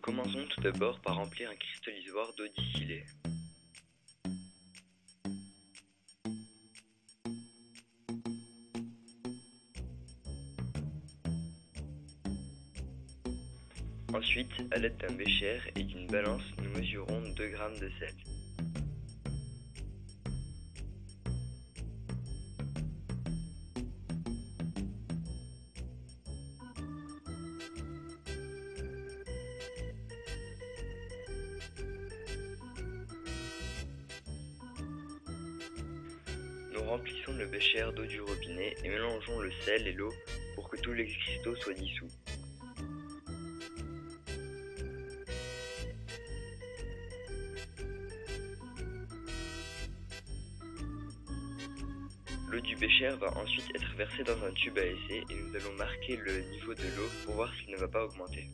Commençons tout d'abord par remplir un cristallisoire d'eau distillée. Ensuite, à l'aide d'un bécher et d'une balance, nous mesurons 2 g de sel. Nous remplissons le bécher d'eau du robinet et mélangeons le sel et l'eau pour que tous les cristaux soient dissous. L'eau du bécher va ensuite être versée dans un tube à essai et nous allons marquer le niveau de l'eau pour voir s'il ne va pas augmenter.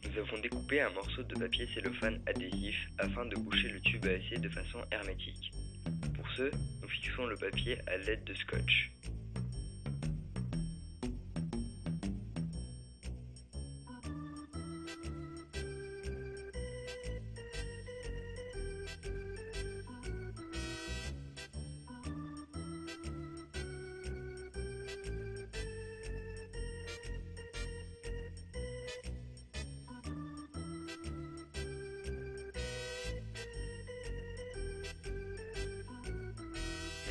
Nous avons découpé un morceau de papier cellophane adhésif afin de boucher le tube à essai de façon hermétique. Pour ce, nous fixons le papier à l'aide de scotch.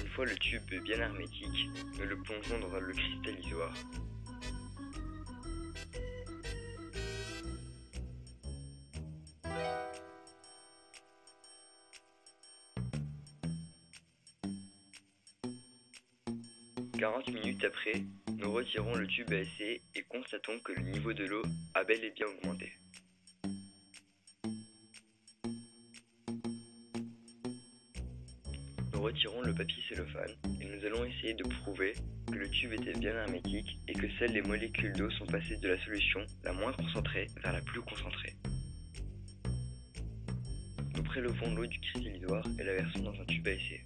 Une fois le tube bien hermétique, nous le plongeons dans le cristallisoire. « 40 minutes après, nous retirons le tube à essai et constatons que le niveau de l'eau a bel et bien augmenté. Nous retirons le papier cellophane et nous allons essayer de prouver que le tube était bien hermétique et que seules les molécules d'eau sont passées de la solution la moins concentrée vers la plus concentrée. Nous prélevons l'eau du cristallisoire et la versons dans un tube à essai.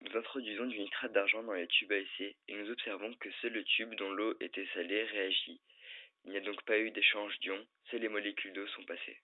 Nous introduisons du nitrate d'argent dans les tubes à essai et nous observons que seul le tube dont l'eau était salée réagit. Il n'y a donc pas eu d'échange d'ions, seules les molécules d'eau sont passées.